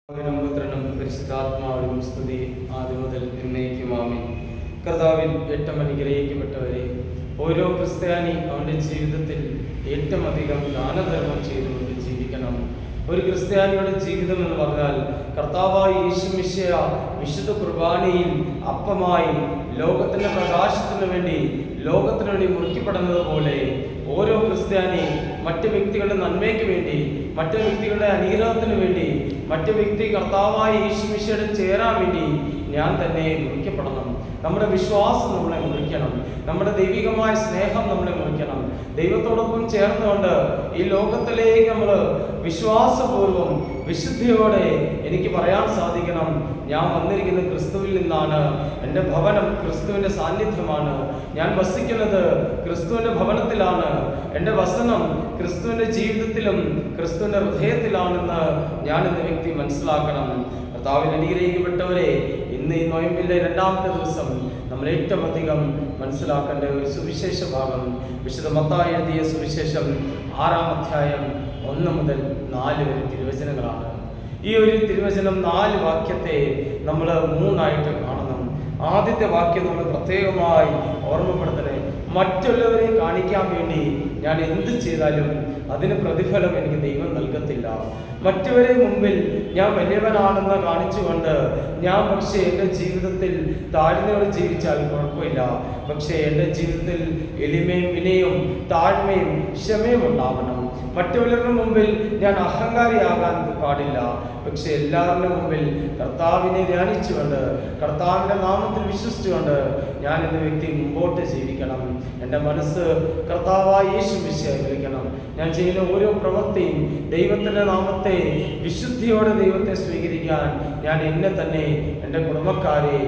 പുത്രനും പരിശുദ്ധാത്മാവിനും സ്തുതി ആദ്യം മുതൽ എന്നേക്കും ആമേൻ. കർത്താവിൽ ഏറ്റവും അനുഗ്രഹിക്കപ്പെട്ടവരെ, ഓരോ ക്രിസ്ത്യാനി അവൻ്റെ ജീവിതത്തിൽ ഏറ്റവും അധികം ദാനധർമ്മം ചെയ്തുകൊണ്ട് ജീവിക്കണം. ഒരു ക്രിസ്ത്യാനിയുടെ ജീവിതം എന്ന് പറഞ്ഞാൽ കർത്താവായ യേശു മിശിഹ വിശുദ്ധ കുർബാനയിൽ അപ്പമായി ലോകത്തിൻ്റെ പ്രകാശത്തിന് വേണ്ടി മുറിക്കപ്പെടുന്നത് പോലെ ഓരോ ക്രിസ്ത്യാനി മറ്റ് വ്യക്തികളുടെ നന്മയ്ക്ക് വേണ്ടി, മറ്റ് വ്യക്തികളുടെ അനുഗ്രഹത്തിന് വേണ്ടി, മറ്റ് വ്യക്തി കർത്താവായ യേശു മിശിഹയോട് ചേരാൻ വേണ്ടി ഞാൻ തന്നെ മുറിക്കപ്പെടണം. നമ്മുടെ വിശ്വാസം നമ്മളെ മുറിക്കണം. നമ്മുടെ ദൈവികമായ സ്നേഹം നമ്മളെ മുറിക്കണം. ദൈവത്തോടൊപ്പം ചേർന്നുകൊണ്ട് ഈ ലോകത്തിലേക്ക് നമ്മൾ വിശ്വാസപൂർവം വിശുദ്ധിയോടെ എനിക്ക് പറയാൻ സാധിക്കണം, ഞാൻ വന്നിരിക്കുന്നത് ക്രിസ്തുവിൽ നിന്നാണ്. എൻ്റെ ഭവനം ക്രിസ്തുവിൻ്റെ സാന്നിധ്യമാണ്. ഞാൻ വസിക്കുന്നത് ക്രിസ്തുവിൻ്റെ ഭവനത്തിലാണ്. എൻ്റെ വസനം ക്രിസ്തുവിൻ്റെ ജീവിതത്തിലും ക്രിസ്തുവിൻ്റെ ഹൃദയത്തിലാണെന്ന് ഞാൻ ഇന്ന് വ്യക്തി മനസ്സിലാക്കണം. കർത്താവിൽ അനുഗ്രഹിക്കപ്പെട്ടവരെ, ഇന്ന് ഈ നൊയമ്പിൻ്റെ രണ്ടാമത്തെ ദിവസം നമ്മൾ ഏറ്റവും അധികം മനസ്സിലാക്കേണ്ട ഒരു സുവിശേഷ ഭാഗം വിശുദ്ധ മത്തായി എഴുതിയ സുവിശേഷം 6-ാം അധ്യായം 1 മുതൽ 4 വരെ തിരുവചനങ്ങളാണ്. ഈ ഒരു തിരുവചനം 4 വാക്യത്തെ നമ്മൾ 3ആയിട്ട് കാണണം. ആദ്യത്തെ വാക്യം നമ്മൾ പ്രത്യേകമായി ഓർമ്മപ്പെടുത്തണേ. മറ്റുള്ളവരെ കാണിക്കാൻ വേണ്ടി ഞാൻ എന്ത് ചെയ്താലും അതിന് പ്രതിഫലം എനിക്ക് ദൈവം നൽകത്തില്ല. മറ്റവരെ മുമ്പിൽ ഞാൻ വലിയവനാണെന്ന് കാണിച്ചുകൊണ്ട് ഞാൻ പക്ഷേ എൻ്റെ ജീവിതത്തിൽ താഴ്മയോടെ ജീവിച്ചാൽ കുഴപ്പമില്ല. പക്ഷേ എൻ്റെ ജീവിതത്തിൽ എളിമയും വിനയവും താഴ്മയും ക്ഷമയും ഉണ്ടാവണം. മറ്റുള്ളവരുടെ മുമ്പിൽ ഞാൻ അഹങ്കാരിയാകാൻ പാടില്ല. പക്ഷെ എല്ലാവരുടെ മുമ്പിൽ കർത്താവിനെ ധ്യാനിച്ചുകൊണ്ട്, കർത്താവിൻ്റെ നാമത്തിൽ വിശ്വസിച്ചുകൊണ്ട് ഞാൻ എന്ന വ്യക്തി മുമ്പോട്ട് ജീവിക്കണം. എൻ്റെ മനസ്സ് കർത്താവായ യേശു മിശിഹായെ വിളിക്കണം. ഞാൻ ചെയ്യുന്ന ഓരോ പ്രവൃത്തിയും ദൈവത്തിൻ്റെ നാമത്തെ വിശുദ്ധിയോടെ ദൈവത്തെ സ്വീകരിക്കാൻ ഞാൻ എന്നെ തന്നെ, എൻ്റെ കുടുംബക്കാരെ,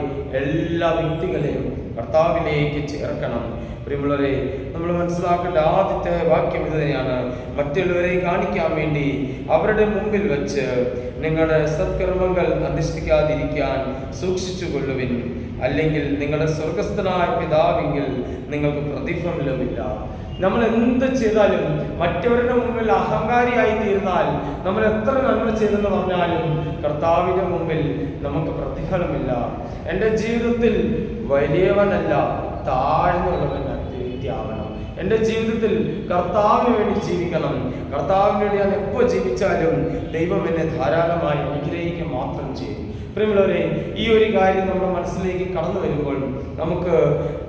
എല്ലാ വ്യക്തികളെയും കർത്താവിലേക്ക് ചേർക്കണം. പ്രിയമുള്ളവരെ, നമ്മൾ മനസ്സിലാക്കേണ്ട ആദ്യത്തെ വാക്യം ഇത് തന്നെയാണ്. മറ്റുള്ളവരെ കാണിക്കാൻ വേണ്ടി അവരുടെ മുമ്പിൽ വെച്ച് നിങ്ങളുടെ സത്കർമ്മങ്ങൾ അധിഷ്ഠിക്കാതിരിക്കാൻ സൂക്ഷിച്ചു കൊള്ളുവിൻ, അല്ലെങ്കിൽ നിങ്ങളുടെ സ്വർഗസ്ഥനായ പിതാവെങ്കിൽ നിങ്ങൾക്ക് പ്രതിഫലമില്ല. നമ്മൾ എന്ത് ചെയ്താലും മറ്റവരുടെ മുമ്പിൽ അഹങ്കാരിയായി തീർന്നാൽ, നമ്മൾ എത്ര നന്മ ചെയ്തെന്ന് പറഞ്ഞാലും കർത്താവിൻ്റെ മുമ്പിൽ നമുക്ക് പ്രതിഫലമില്ല. എൻ്റെ ജീവിതത്തിൽ വലിയവനല്ല, താഴ്ന്നുള്ളവൻ വ്യക്തിയാവണം. എൻ്റെ ജീവിതത്തിൽ കർത്താവിന് വേണ്ടി ജീവിക്കണം. കർത്താവിന് വേണ്ടി ഞാൻ എപ്പോൾ ജീവിച്ചാലും ദൈവം എന്നെ ധാരാളമായി അനുഗ്രഹിക്കുക മാത്രം ചെയ്യും. പ്രിയമുള്ളവരെ, ഈ ഒരു കാര്യം നമ്മുടെ മനസ്സിലേക്ക് കടന്നു വരുമ്പോൾ നമുക്ക്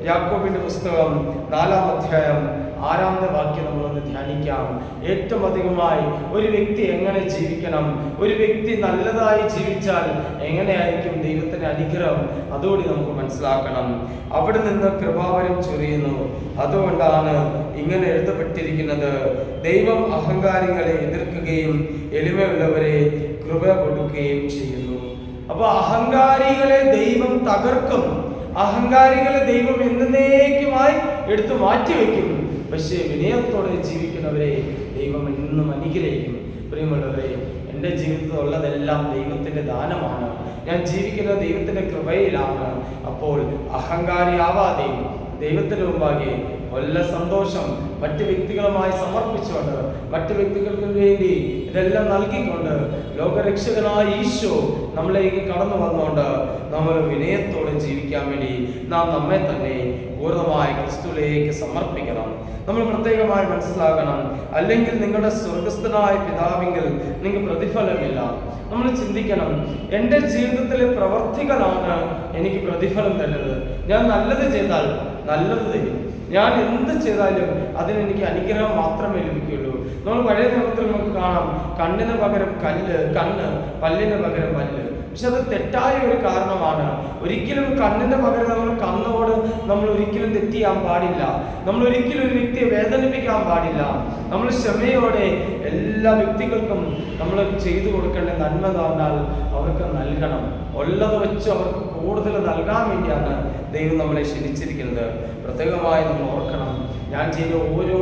യാക്കോബിന്റെ പുസ്തകം 4-ാം അധ്യായം 6-ാമത്തെ വാക്യം നമ്മളൊന്ന് ധ്യാനിക്കാം. ഏറ്റവും അധികമായി ഒരു വ്യക്തി എങ്ങനെ ജീവിക്കണം, ഒരു വ്യക്തി നല്ലതായി ജീവിച്ചാൽ എങ്ങനെയായിരിക്കും ദൈവത്തിന്റെ അനുഗ്രഹം, അതുകൂടി നമുക്ക് മനസ്സിലാക്കണം. അവിടെ നിന്ന് കൃപാവരം ചൊരിയുന്നു. അതുകൊണ്ടാണ് ഇങ്ങനെ എഴുതപ്പെട്ടിരിക്കുന്നത്, ദൈവം അഹങ്കാരികളെ എതിർക്കുകയും എളിമയുള്ളവരെ കൃപ കൊടുക്കുകയും ചെയ്യുന്നു. അപ്പൊ അഹങ്കാരികളെ ദൈവം തകർക്കും. അഹങ്കാരികളെ ദൈവം എന്നേക്കുമായി എടുത്തു മാറ്റിവെക്കും. പക്ഷേ വിനയത്തോടെ ജീവിക്കുന്നവരെ ദൈവം എന്നും അനുഗ്രഹിക്കും. പ്രിയമുള്ളവരെ, എൻ്റെ ജീവിതത്തിൽ ഉള്ളതെല്ലാം ദൈവത്തിൻ്റെ ദാനമാണ്. ഞാൻ ജീവിക്കുന്നത് ദൈവത്തിൻ്റെ കൃപയിലാണ്. അപ്പോൾ അഹങ്കാരിയാവാതെയും ദൈവത്തിന് മുമ്പാകെ വല്ല സന്തോഷം മറ്റ് വ്യക്തികളുമായി സമർപ്പിച്ചുകൊണ്ട്, മറ്റ് വ്യക്തികൾക്ക് വേണ്ടി ഇതെല്ലാം നൽകിക്കൊണ്ട് ലോകരക്ഷകനായ ഈശോ നമ്മളിലേക്ക് കടന്നു വന്നുകൊണ്ട് നമ്മൾ വിനയത്തോടെ ജീവിക്കാൻ വേണ്ടി നാം നമ്മെ തന്നെ പൂർണ്ണമായി ക്രിസ്തുവിലേക്ക് സമർപ്പിക്കണം. നമ്മൾ പ്രത്യേകമായി മനസ്സിലാക്കണം, അല്ലെങ്കിൽ നിങ്ങളുടെ സ്വർഗസ്ഥനായ പിതാവെങ്കിൽ നിങ്ങൾക്ക് പ്രതിഫലമില്ല. നമ്മൾ ചിന്തിക്കണം, എൻ്റെ ജീവിതത്തിലെ പ്രവർത്തികളാണ് എനിക്ക് പ്രതിഫലം തരുന്നത്. ഞാൻ നല്ലത് ചെയ്താൽ നല്ലത് തരും. ഞാൻ എന്ത് ചെയ്താലും അതിനെനിക്ക് അനുഗ്രഹം മാത്രമേ ലഭിക്കുകയുള്ളൂ. നമ്മൾ പഴയ നിയമത്തിൽ നമുക്ക് കാണാം, കണ്ണിന് പകരം കണ്ണ്, പല്ലിന് പകരം പല്ല്. പക്ഷെ അത് തെറ്റായ ഒരു കാരണമാണ്. ഒരിക്കലും കണ്ണിന്റെ പകരം നമ്മൾ ഒരിക്കലും തെറ്റ് ചെയ്യാൻ പാടില്ല. നമ്മൾ ഒരിക്കലും ഒരു വ്യക്തിയെ വേദനിപ്പിക്കാൻ പാടില്ല. നമ്മൾ ക്ഷമയോടെ എല്ലാ വ്യക്തികൾക്കും നമ്മൾ ചെയ്തു കൊടുക്കേണ്ട നന്മ പറഞ്ഞാൽ അവർക്ക് നൽകണം. ഉള്ളത് വെച്ച് അവർക്ക് കൂടുതൽ നൽകാൻ വേണ്ടിയാണ് ദൈവം നമ്മളെ ക്ഷണിച്ചിരിക്കുന്നത്. പ്രത്യേകമായി നമ്മൾ ഓർക്കണം, ഞാൻ ചെയ്ത ഓരോ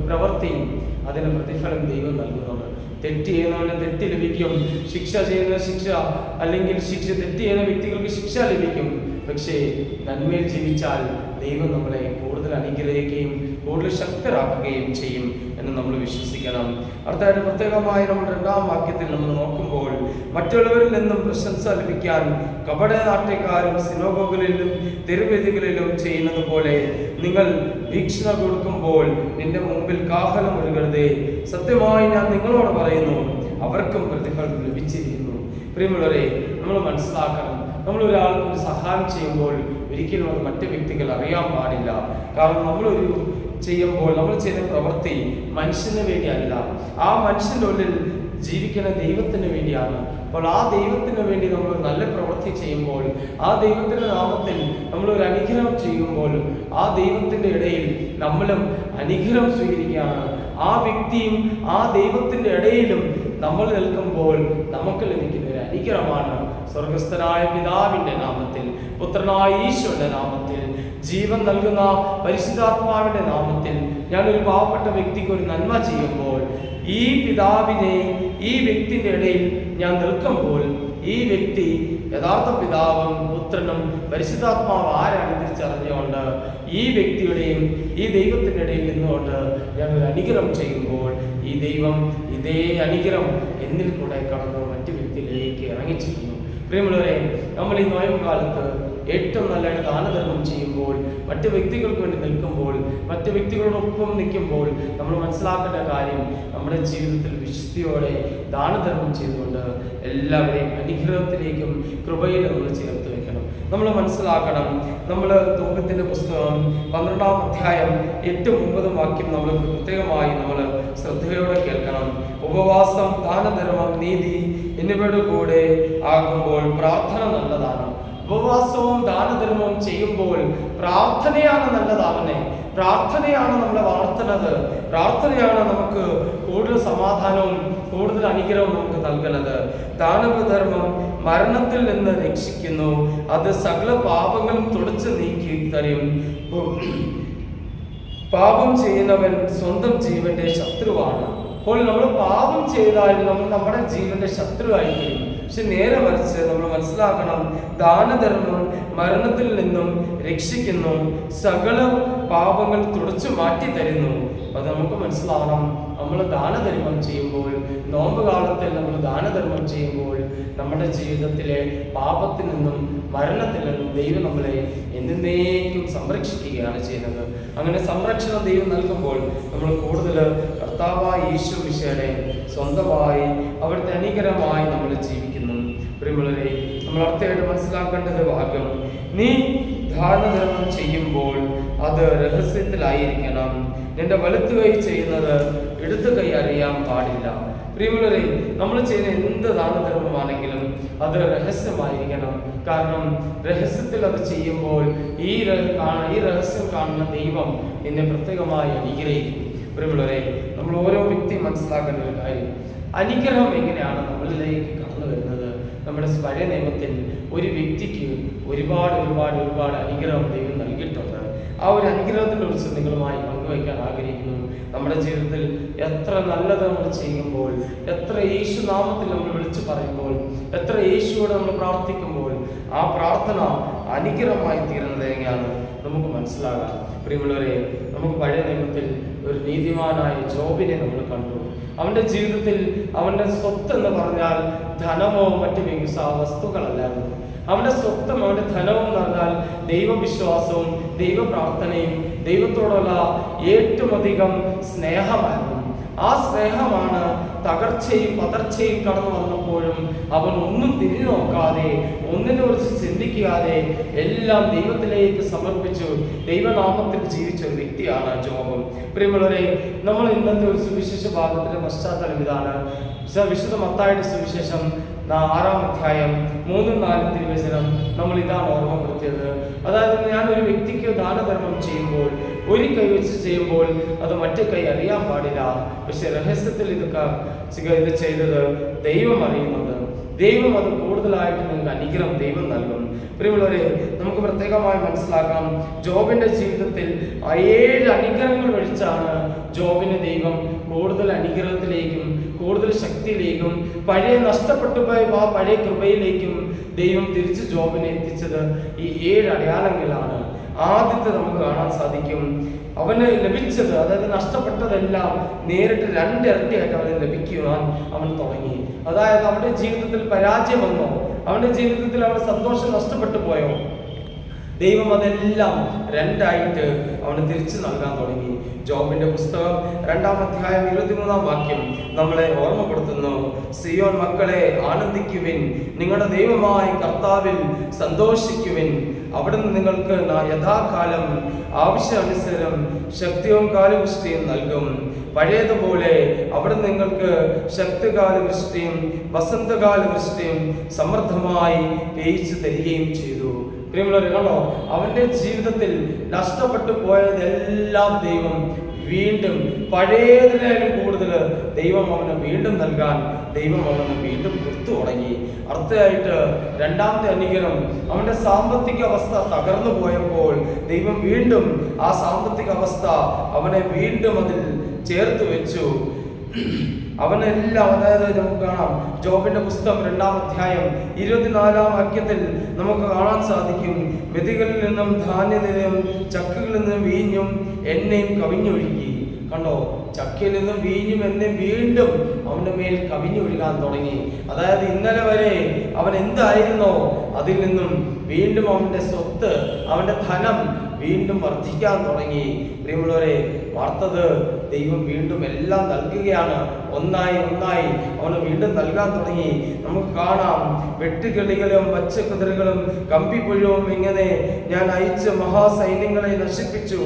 പ്രവൃത്തിയും അതിന് പ്രതിഫലം ദൈവം നൽകുന്നുണ്ട്. തെറ്റ് ചെയ്യുന്നവന് തെറ്റ് ലഭിക്കും, ശിക്ഷ ചെയ്യുന്ന ശിക്ഷ, അല്ലെങ്കിൽ തെറ്റ് ചെയ്യുന്ന വ്യക്തികൾക്ക് ശിക്ഷ ലഭിക്കും. പക്ഷേ നന്മയിൽ ജീവിച്ചാൽ ദൈവം നമ്മളെ കൂടുതൽ അനുഗ്രഹിക്കുകയും കൂടുതൽ ശക്തരാക്കുകയും ചെയ്യും എന്ന് നമ്മൾ വിശ്വസിക്കണം. അടുത്തായിട്ട് പ്രത്യേകമായി നമ്മൾ 2-ാം വാക്യത്തിൽ നമ്മൾ നോക്കുമ്പോൾ, മറ്റുള്ളവരിൽ നിന്നും പ്രശംസ ലഭിക്കാൻ കപടനാട്യക്കാരും സിനഗോഗുകളിലും തെരുവേദികളിലും ചെയ്യുന്നത് പോലെ നിങ്ങൾ വീക്ഷണ കൊടുക്കുമ്പോൾ നിന്റെ മുമ്പിൽ കാഹളം ഒഴുകരുതേ. സത്യമായി ഞാൻ നിങ്ങളോട് പറയുന്നു, അവർക്കും പ്രതിഫലം ലഭിച്ചിരിക്കുന്നു. പ്രിയമുള്ളവരെ, നമ്മൾ മനസ്സിലാക്കണം, നമ്മൾ ഒരാൾക്ക് ഒരു സഹായം ചെയ്യുമ്പോൾ ഒരിക്കലും അത് മറ്റു വ്യക്തികൾ അറിയാൻ പാടില്ല. കാരണം നമ്മൾ ചെയ്യുന്ന പ്രവൃത്തി മനുഷ്യന് വേണ്ടിയല്ല, ആ മനുഷ്യൻ്റെ ഉള്ളിൽ ജീവിക്കുന്ന ദൈവത്തിന് വേണ്ടിയാണ്. അപ്പോൾ ആ ദൈവത്തിന് വേണ്ടി നമ്മൾ നല്ല പ്രവൃത്തി ചെയ്യുമ്പോൾ, ആ ദൈവത്തിൻ്റെ നാമത്തിൽ നമ്മളൊരു അനുഗ്രഹം ചെയ്യുമ്പോൾ, ആ ദൈവത്തിൻ്റെ ഇടയിൽ നമ്മളും അനുഗ്രഹം സ്വീകരിക്കുകയാണ്. ആ വ്യക്തിയും ആ ദൈവത്തിൻ്റെ ഇടയിലും നമ്മൾ നിൽക്കുമ്പോൾ നമുക്ക് ലഭിക്കുന്ന ഒരു അനുഗ്രഹമാണ്. സ്വർഗസ്ഥനായ പിതാവിൻ്റെ നാമത്തിൽ, പുത്രനായ ഈശോയുടെ നാമത്തിൽ, ജീവൻ നൽകുന്ന പരിശുദ്ധാത്മാവിൻ്റെ നാമത്തിൽ ഞാനൊരു പാവപ്പെട്ട വ്യക്തിക്ക് ഒരു നന്മ ചെയ്യുമ്പോൾ, ഈ പിതാവിനെ ഈ വ്യക്തിൻ്റെ ഇടയിൽ ഞാൻ നിൽക്കുമ്പോൾ, ഈ വ്യക്തി യഥാർത്ഥ പിതാവും പുത്രനും പരിശുദ്ധാത്മാവ് ആരാണ് തിരിച്ചറിഞ്ഞുകൊണ്ട് ഈ വ്യക്തിയുടെയും ഈ ദൈവത്തിൻ്റെ ഇടയിൽ നിന്നുകൊണ്ട് ഞാൻ ഒരു അനുഗ്രഹം ചെയ്യുമ്പോൾ, ഈ ദൈവം ഇതേ അനുഗ്രഹം എന്നിൽ കൂടെ കടന്ന് മറ്റു വ്യക്തിയിലേക്ക് ഇറങ്ങിച്ചിരുന്നു. പ്രിയമുള്ളവരെ, നമ്മൾ ഈ നോയമ്പ് കാലത്ത് ഏറ്റവും നല്ലതായിട്ട് ദാനധർമ്മം ചെയ്യുമ്പോൾ, മറ്റു വ്യക്തികൾക്ക് വേണ്ടി നിൽക്കുമ്പോൾ, മറ്റു വ്യക്തികളോടൊപ്പം നിൽക്കുമ്പോൾ നമ്മൾ മനസ്സിലാക്കേണ്ട കാര്യം, നമ്മുടെ ജീവിതത്തിൽ വിശുദ്ധിയോടെ ദാനധർമ്മം ചെയ്തുകൊണ്ട് എല്ലാവരെയും അനുഗ്രഹത്തിലേക്കും കൃപയിലും നമ്മൾ ചേർത്ത് വെക്കണം. നമ്മൾ മനസ്സിലാക്കണം, നമ്മൾ തൂക്കത്തിൻ്റെ പുസ്തകം 12-ാം അധ്യായം 8-9 വാക്യം നമ്മൾ പ്രത്യേകമായി നമ്മൾ ശ്രദ്ധയോടെ കേൾക്കണം. ഉപവാസം, ദാനധർമ്മം, നീതി എന്നിവയുടെ കൂടെ ആകുമ്പോൾ പ്രാർത്ഥന നല്ലതാണ്. ഉപവാസവും ദാനധർമ്മവും ചെയ്യുമ്പോൾ പ്രാർത്ഥനയാണ് നല്ലതാവുന്നത്. പ്രാർത്ഥനയാണ് നമ്മളെ വളർത്തുന്നത്. പ്രാർത്ഥനയാണ് നമുക്ക് കൂടുതൽ സമാധാനവും കൂടുതൽ അനുഗ്രഹവും നമുക്ക് നൽകുന്നത്. ദാനധർമ്മം മരണത്തിൽ നിന്ന് രക്ഷിക്കുന്നു, അത് സകല പാപങ്ങളും തുടച്ചു നീക്കി തരും. പാപം ചെയ്യുന്നവൻ സ്വന്തം ജീവന്റെ ശത്രുവാണ്. അപ്പോൾ നമ്മൾ പാപം ചെയ്താൽ നമ്മൾ നമ്മുടെ ജീവന്റെ ശത്രുവായിരിക്കും. പക്ഷെ നേരെ മറിച്ച് നമ്മൾ മനസ്സിലാക്കണം, ദാനധർമ്മം മരണത്തിൽ നിന്നും രക്ഷിക്കുന്നു, സകല പാപങ്ങൾ തുടച്ചു മാറ്റി തരുന്നു. അത് നമുക്ക് മനസ്സിലാവണം. നമ്മൾ ദാനധർമ്മം ചെയ്യുമ്പോൾ, നോമ്പ് കാലത്തിൽ നമ്മൾ ദാനധർമ്മം ചെയ്യുമ്പോൾ നമ്മുടെ ജീവിതത്തിലെ പാപത്തിൽ നിന്നും മരണത്തിൽ നിന്നും ദൈവം നമ്മളെ എന്നേക്കും സംരക്ഷിക്കുകയാണ് ചെയ്യുന്നത്. അങ്ങനെ സംരക്ഷണം ദൈവം നൽകുമ്പോൾ നമ്മൾ കൂടുതൽ കർത്താവായ യേശു മിശിഹായെ സ്വന്തമായി അവിടുത്തെ അനുഗ്രഹമായി നമ്മൾ ജീവിക്കുന്നു. പ്രിയമുള്ളവരെ, നമ്മൾ അർത്ഥമായിട്ട് മനസ്സിലാക്കേണ്ടത് ഭാഗ്യം, നീ ദാനധർമ്മം ചെയ്യുമ്പോൾ അത് രഹസ്യത്തിലായിരിക്കണം. നിന്റെ വലത്തു കൈ ചെയ്യുന്നത് ഇടത്തു കൈ അറിയാൻ പാടില്ല. പ്രിയമുള്ളവരെ, നമ്മൾ ചെയ്യുന്ന എന്ത് ദാനധർമ്മമാണെങ്കിലും അത് രഹസ്യമായിരിക്കണം. കാരണം രഹസ്യത്തിൽ അത് ചെയ്യുമ്പോൾ ഈ രഹസ്യം കാണുന്ന ദൈവം എന്നെ പ്രത്യേകമായി അനുഗ്രഹിക്കും. പ്രിയമുള്ളവരെ, നമ്മൾ ഓരോ വ്യക്തിയും മനസ്സിലാക്കേണ്ട ഒരു കാര്യം, അനുഗ്രഹം എങ്ങനെയാണ് നമ്മളിലേക്ക് കടന്നു വരുന്നത്. നമ്മുടെ പഴയ നിയമത്തിൽ ഒരു വ്യക്തിക്ക് ഒരുപാട് അനുഗ്രഹം ദൈവം നൽകിയിട്ടുണ്ട്. ആ ഒരു അനുഗ്രഹത്തിൻ്റെ കുറിച്ച് നിങ്ങളുമായി പങ്കുവയ്ക്കാൻ ആഗ്രഹിക്കുന്നു. നമ്മുടെ ജീവിതത്തിൽ എത്ര നല്ലത് നമ്മൾ ചെയ്യുമ്പോൾ, എത്ര യേശു നാമത്തിൽ നമ്മൾ വിളിച്ചു പറയുമ്പോൾ, എത്ര യേശുവോട് നമ്മൾ പ്രാർത്ഥിക്കുമ്പോൾ ആ പ്രാർത്ഥന അനുഗ്രഹമായി തീരുന്നത് എങ്ങനെയാണ് നമുക്ക് മനസ്സിലാകാം. പ്രിയമുള്ളവരെ, നമുക്ക് പഴയ നിയമത്തിൽ ഒരു നീതിമാനായ ജോബിനെ നമ്മൾ കണ്ടു. അവൻ്റെ ജീവിതത്തിൽ അവൻ്റെ സ്വത്ത് എന്ന് പറഞ്ഞാൽ ധനമോ മറ്റു വസ്തുക്കളല്ലായിരുന്നു. അവൻ്റെ സ്വത്തും അവൻ്റെ ധനവും എന്ന് പറഞ്ഞാൽ ദൈവവിശ്വാസവും ദൈവപ്രാർത്ഥനയും ദൈവത്തോടുള്ള ഏറ്റവും അധികം സ്നേഹമായിരുന്നു. ആ സ്നേഹമാണ് തകർച്ചയും പതർച്ചയും കടന്നു വന്നപ്പോഴും അവൻ ഒന്നും തിരിഞ്ഞു നോക്കാതെ, ഒന്നിനെ കുറിച്ച് ചിന്തിക്കാതെ എല്ലാം ദൈവത്തിലേക്ക് സമർപ്പിച്ചു ദൈവനാമത്തിൽ ജീവിച്ച ഒരു വ്യക്തിയാണ് ജോബ്. പ്രിയമുള്ളവരെ, നമ്മൾ ഇന്നത്തെ ഒരു സുവിശേഷ ഭാഗത്തിന്റെ പശ്ചാത്തലം ഇതാണ്. വിശുദ്ധ മത്തായിയുടെ സുവിശേഷം 6-ാം അധ്യായം 3-4 തിരുവചനം നമ്മൾ ഇതാണ് ഓർമ്മപ്പെടുത്തിയത്. അതായത്, ഞാനൊരു വ്യക്തിക്ക് ദാനധർമ്മം ചെയ്യുമ്പോൾ ഒരു കൈ വെച്ച് ചെയ്യുമ്പോൾ അത് മറ്റു കൈ അറിയാൻ പാടില്ല. പക്ഷെ രഹസ്യത്തിൽ ഇത് ചെയ്തത് ദൈവം അറിയുന്നുണ്ട്. ദൈവം അത് കൂടുതലായിട്ട് നിങ്ങൾക്ക് അനുഗ്രഹം ദൈവം നൽകും. പ്രിയമുള്ളവരെ, നമുക്ക് പ്രത്യേകമായി മനസ്സിലാക്കാം, ജോബിന്റെ ജീവിതത്തിൽ 7 അനുഗ്രഹങ്ങൾ വഴിച്ചാണ് ജോബിനെ ദൈവം കൂടുതൽ അനുഗ്രഹത്തിലേക്കും കൂടുതൽ ശക്തിയിലേക്കും പഴയ നഷ്ടപ്പെട്ടു പോയ ആ പഴയ കൃപയിലേക്കും ദൈവം തിരിച്ച് ജോബിനെ എത്തിച്ചത് ഈ 7 അടയാളങ്ങളാണ്. ആദ്യത്തെ നമുക്ക് കാണാൻ സാധിക്കും, അവന് ലഭിച്ചത്, അതായത് നഷ്ടപ്പെട്ടതെല്ലാം നേരിട്ട് രണ്ടിരട്ടിയായിട്ട് അവന് ലഭിക്കുവാൻ അവൻ തുടങ്ങി. അതായത് അവന്റെ ജീവിതത്തിൽ പരാജയം വന്നോ, അവന്റെ ജീവിതത്തിൽ അവന്റെ സന്തോഷം നഷ്ടപ്പെട്ടു പോയോ, ദൈവം അതെല്ലാം രണ്ടായിട്ട് അവന് തിരിച്ചു നൽകാൻ തുടങ്ങി. ജോബിന്റെ പുസ്തകം 2-ാം അധ്യായം 23-ാം വാക്യം നമ്മളെ ഓർമ്മപ്പെടുത്തുന്നു, സിയോൻ മക്കളെ ആനന്ദിക്കുവിൻ, നിങ്ങളുടെ ദൈവമായ കർത്താവിൽ സന്തോഷിക്കുവിൻ, അവിടുന്ന് നിങ്ങൾക്ക് യഥാകാലം ആവശ്യാനുസരണം ശക്തിയും കാലവൃഷ്ടിയും നൽകും. പഴയതുപോലെ അവിടുന്ന് നിങ്ങൾക്ക് ശക്തികാലവൃഷ്ടിയും വസന്തകാലവൃഷ്ടിയും സമൃദ്ധമായി പെയ്ച്ചു തരികയും ചെയ്തു. പ്രിയമുള്ളവരെ, കണ്ടോ, അവന്റെ ജീവിതത്തിൽ നഷ്ടപ്പെട്ടു പോയതെല്ലാം ദൈവം വീണ്ടും പഴയതിനാലും കൂടുതൽ ദൈവം അവന് വീണ്ടും നൽകാൻ ദൈവം അവന് വീണ്ടും കൊടുത്തു തുടങ്ങി. അടുത്തതായിട്ട് രണ്ടാമത്തെ അനുഗ്രഹം, അവന്റെ സാമ്പത്തിക അവസ്ഥ തകർന്നു പോയപ്പോൾ ദൈവം വീണ്ടും ആ സാമ്പത്തിക അവസ്ഥ അവനെ വീണ്ടും അതിൽ ചേർത്ത് വെച്ചു. അവനെല്ലാം, അതായത് നമുക്ക് കാണാം ജോബിന്റെ പുസ്തകം 2-ാം അധ്യായം 24-ാം വാക്യത്തിൽ നമുക്ക് കാണാൻ സാധിക്കും, വെതികളിൽ നിന്നും ധാന്യത്തിനും ചക്കുകളിൽ നിന്നും വീഞ്ഞും എണ്ണയും കവിഞ്ഞൊഴുകി. കണ്ടോ, ചക്കയിൽ നിന്നും വീഞ്ഞും എണ്ണയും വീണ്ടും അവന്റെ മേൽ കവിഞ്ഞൊഴുകാൻ തുടങ്ങി. അതായത് ഇന്നലെ വരെ അവൻ എന്തായിരുന്നോ അതിൽ നിന്നും വീണ്ടും അവന്റെ സ്വത്ത്, അവന്റെ ധനം വീണ്ടും വർദ്ധിക്കാൻ തുടങ്ങി. പ്രിയമുള്ളവരെ, വാർത്തത് ദൈവം വീണ്ടും എല്ലാം നൽകുകയാണ്. ഒന്നായി അവന് വീണ്ടും നൽകാൻ തുടങ്ങി. നമുക്ക് കാണാം, വെട്ടുകിളികളും പച്ചക്കുതിരകളും കമ്പിപ്പുഴവും ഇങ്ങനെ ഞാൻ അയച്ച മഹാസൈന്യങ്ങളെ നശിപ്പിച്ചു,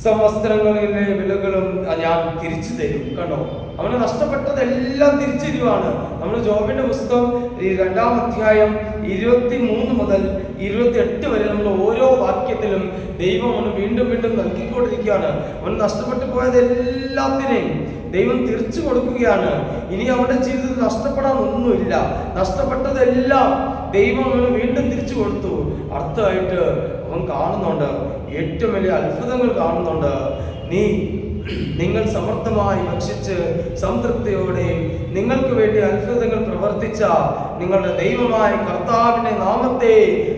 സംവസ്ത്രങ്ങളിലെ വിലകളും ഞാൻ തിരിച്ചു തരും. കണ്ടോ, അവന് നഷ്ടപ്പെട്ടതെല്ലാം തിരിച്ചുതരുവാണ്. നമ്മൾ ജോബിന്റെ പുസ്തകം 2-ാം അധ്യായം 23 മുതൽ 28 വരെ നമ്മൾ ഓരോ വാക്യത്തിലും ദൈവം അവന് വീണ്ടും വീണ്ടും നൽകിക്കൊണ്ടിരിക്കുകയാണ്. അവൻ നഷ്ടപ്പെട്ടു പോയതെല്ലാത്തിനെയും ദൈവം തിരിച്ചു കൊടുക്കുകയാണ്. ഇനി അവന്റെ ജീവിതത്തിൽ നഷ്ടപ്പെടാൻ ഒന്നുമില്ല. നഷ്ടപ്പെട്ടതെല്ലാം ദൈവം അവന് വീണ്ടും തിരിച്ചു കൊടുത്തു. അർത്ഥമായിട്ട് അവൻ കാണുന്നുണ്ട്, ഏറ്റവും വലിയ അത്ഭുതങ്ങൾ കാണുന്നുണ്ട്. നിങ്ങൾ സമർത്ഥമായി ഭക്ഷിച്ച് സംതൃപ്തിയോടെ നിങ്ങൾക്ക് വേണ്ടി അത്ഭുതങ്ങൾ പ്രവർത്തിച്ച നിങ്ങളുടെ ദൈവമായ കർത്താവിന്റെ നാമത്തെ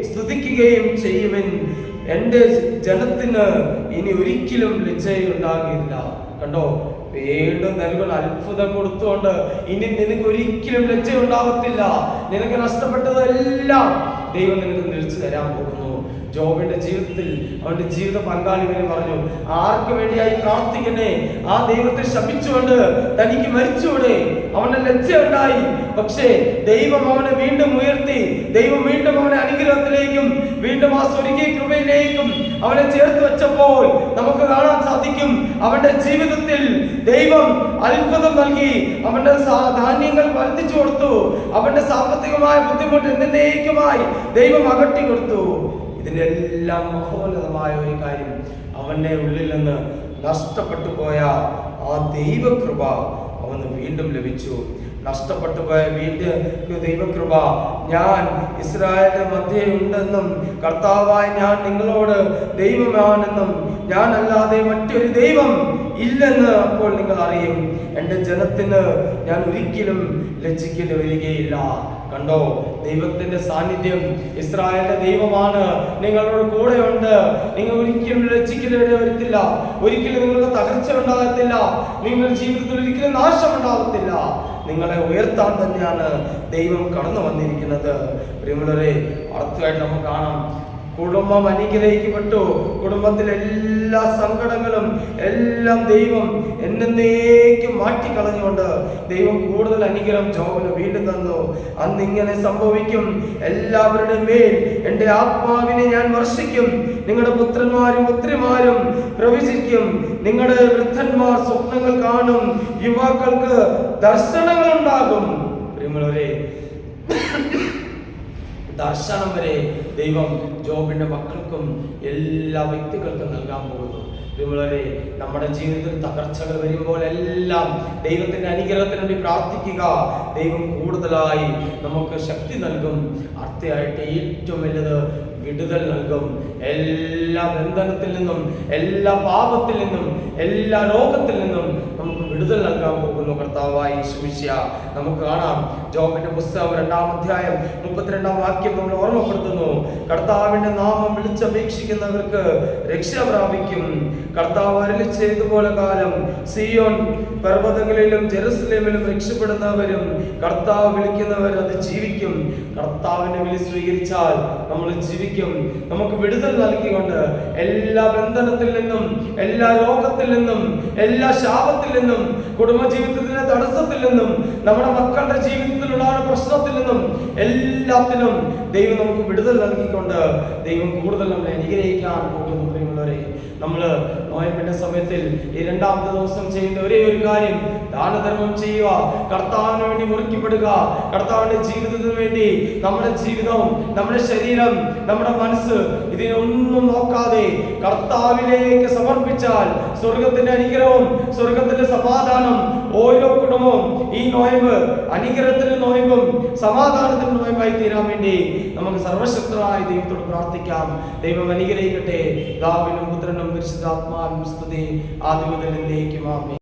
സ്തുതിക്കുകയും ചെയ്യുവിൻ. എൻ്റെ ജനത്തിന് ഇനി ഒരിക്കലും ലജ്ജയുണ്ടാകില്ല. കണ്ടോ, വീണ്ടും നൽകുന്ന അത്ഭുതം കൊടുത്തുകൊണ്ട് ഇനി നിനക്ക് ഒരിക്കലും ലജ്ജ ഉണ്ടാവത്തില്ല. നിനക്ക് നഷ്ടപ്പെട്ടതെല്ലാം ദൈവം നിനക്ക് തിരിച്ചു തരാൻ പോകുന്നു. ജോബിന്റെ ജീവിതത്തിൽ അവന്റെ ജീവിത പങ്കാളി വരെ പറഞ്ഞു, ആർക്ക് വേണ്ടിയായി പ്രാർത്ഥിക്കണേ, ആ ദൈവത്തെ ശപിച്ചുകൊണ്ട് തനിക്ക് മരിച്ചൂടെ, അവന്റെ ലജ്ജ ഉണ്ടായി. പക്ഷേ ദൈവം അവനെ വീണ്ടും ഉയർത്തി. ദൈവം വീണ്ടും അവനെ അനുഗ്രഹത്തിലേക്കും വീണ്ടും ആ സ്വർഗീയ കൃപയിലേക്കും അവനെ ചേർത്ത് വെച്ചപ്പോൾ നമുക്ക് കാണാൻ സാധിക്കും, അവന്റെ ജീവിതത്തിൽ ദൈവം അത്ഭുതം നൽകി. അവന്റെ ധാന്യങ്ങൾ വർദ്ധിച്ചു കൊടുത്തു. അവന്റെ സാമ്പത്തികമായ ബുദ്ധിമുട്ട് എന്നേക്കുമായി ദൈവം അകറ്റി കൊടുത്തു. ഇതിനെല്ലാം മഹോന്നതമായ ഒരു കാര്യം, അവന്റെ ഉള്ളിൽ നിന്ന് നഷ്ടപ്പെട്ടു പോയ ആ ദൈവകൃപ അവന് വീണ്ടും ലഭിച്ചു. നഷ്ടപ്പെട്ടു പോയ ദൈവകൃപ, ഞാൻ ഇസ്രായേലിന്റെ മധ്യേ ഉണ്ടെന്നും കർത്താവായ ഞാൻ നിങ്ങളോട് ദൈവമാണെന്നും ഞാൻ അല്ലാതെ മറ്റൊരു ദൈവം ഇല്ലെന്ന് അപ്പോൾ നിങ്ങൾ അറിയും. എൻ്റെ ജനത്തിന് ഞാൻ ഒരിക്കലും ലജ്ജിക്കേണ്ടി വരികയില്ല. കണ്ടോ, ദൈവത്തിന്റെ സാന്നിധ്യം, ഇസ്രായേലിന്റെ ദൈവമാണ് നിങ്ങളോട് കൂടെയുണ്ട്. നിങ്ങൾ ഒരിക്കലും ലജ്ജിക്കേണ്ടി വരത്തില്ല. ഒരിക്കലും നിങ്ങൾക്ക് തകർച്ച ഉണ്ടാകത്തില്ല. നിങ്ങളുടെ ജീവിതത്തിൽ ഒരിക്കലും നാശം ഉണ്ടാകത്തില്ല. നിങ്ങളെ ഉയർത്താൻ തന്നെയാണ് ദൈവം കടന്നു വന്നിരിക്കുന്നത്. പ്രിയമുള്ളവരെ, അർത്ഥമായിട്ട് നമുക്ക് കാണാം, കുടുംബം അനുഗ്രഹിക്കപ്പെട്ടു. കുടുംബത്തിലെ എല്ലാ സങ്കടങ്ങളും എല്ലാം ദൈവം എന്നേക്കും മാറ്റിക്കളഞ്ഞുകൊണ്ട് ദൈവം കൂടുതൽ അനുഗ്രഹം ജോബിന് വീണ്ടും തന്നു. അന്ന് ഇങ്ങനെ സംഭവിക്കും, എല്ലാവരുടെ മേൽ എൻ്റെ ആത്മാവിനെ ഞാൻ വർഷിക്കും. നിങ്ങളുടെ പുത്രന്മാരും പുത്രിമാരും പ്രവചിക്കും. നിങ്ങളുടെ വൃദ്ധന്മാർ സ്വപ്നങ്ങൾ കാണും. യുവാക്കൾക്ക് ദർശനങ്ങൾ ഉണ്ടാകും. പ്രിയമുള്ളവരെ, ദർശനം വരെ ദൈവം ജോബിന്റെ മക്കൾക്കും എല്ലാ വ്യക്തികൾക്കും നൽകാൻ പോകുന്നു. പ്രിയമുള്ളവരെ, നമ്മുടെ ജീവിതത്തിൽ തകർച്ചകൾ വരുമ്പോൾ എല്ലാം ദൈവത്തിന്റെ അനുഗ്രഹത്തിന് വേണ്ടി പ്രാർത്ഥിക്കുക. ദൈവം കൂടുതലായി നമുക്ക് ശക്തി നൽകും. അർത്ഥമായിട്ട് ഏറ്റവും വലുത് വിടുതൽ നൽകും. എല്ലാ ബന്ധനത്തിൽ നിന്നും, എല്ലാ പാപത്തിൽ നിന്നും, എല്ലാ രോഗത്തിൽ നിന്നും നമുക്ക് വിടുതൽ നൽകാൻ പോകുന്നു കർത്താവായ യേശുമിശിഹാ. നമുക്ക് കാണാം ജോബിന്റെ പുസ്തകം 2-ാം അധ്യായം 32-ാം വാക്യം നമ്മൾ ഓർമ്മപ്പെടുത്തുന്നു, കർത്താവിന്റെ നാമം വിളിച്ചപേക്ഷിക്കുന്നവർക്ക് രക്ഷ പ്രാപിക്കും. കർത്താവ് അരുളി ചെയ്തതുപോലെ കാലം സിയോൻ പർവ്വതങ്ങളിലും ജെറുസലേമിലും രക്ഷപ്പെടുന്നവരും കർത്താവ് വിളിക്കുന്നവർ അത് ജീവിക്കും. കർത്താവിന്റെ വിളി സ്വീകരിച്ചാൽ നമ്മൾ ജീവിക്കും. നമുക്ക് വിടുതൽ നൽകിക്കൊണ്ട് എല്ലാ ബന്ധനത്തിൽ നിന്നും, എല്ലാ രോഗത്തിൽ നിന്നും, എല്ലാ ശാപത്തിൽ നിന്നും, കുടുംബജീവിതത്തിന്റെ തടസ്സത്തിൽ നിന്നും, നമ്മുടെ മക്കളുടെ ജീവിതത്തിലുള്ള പ്രശ്നത്തിൽ നിന്നും എല്ലാത്തിനും ദൈവം നമുക്ക് വിടുതൽ നൽകിക്കൊണ്ട് ദൈവം കൂടുതൽ നമ്മളെ അനുഗ്രഹിക്കാൻ പോകുന്നു. പ്രിയമുള്ളവരെ, നമ്മൾ നോയമ്പിന്റെ സമയത്തിൽ ഈ 2-ാമത്തെ ദിവസം ചെയ്യേണ്ട ഒരേ ഒരു കാര്യം ദാനധർമ്മം ചെയ്യുക, കർത്താവിന് വേണ്ടി മുറിക്കപ്പെടുക. കർത്താവിന്റെ ജീവിതത്തിന് വേണ്ടി നമ്മുടെ ജീവിതവും, നമ്മുടെ ശരീരം, നമ്മുടെ മനസ്സ് ഇതിനൊന്നും നോക്കാതെ കർത്താവിലേക്ക് സമർപ്പിച്ചാൽ സ്വർഗത്തിന്റെ അനുഗ്രഹവും സ്വർഗത്തിന്റെ സമാധാനം ഓരോ കുടുംബവും ഈ നോയമ്പ് അനുഗ്രഹത്തിന്റെ നോയമ്പും സമാധാനത്തിന്റെ നോയമ്പായി തീരാൻ വേണ്ടി നമുക്ക് സർവശക്തനായ ദൈവത്തോട് പ്രാർത്ഥിക്കാം. ദൈവം അനുഗ്രഹിക്കട്ടെ. പിതാവിനും പുത്രനും പരിശുദ്ധാത്മാവിനും സ്തുതി, ആദിമുതൽ എന്നേക്കും ആമേൻ.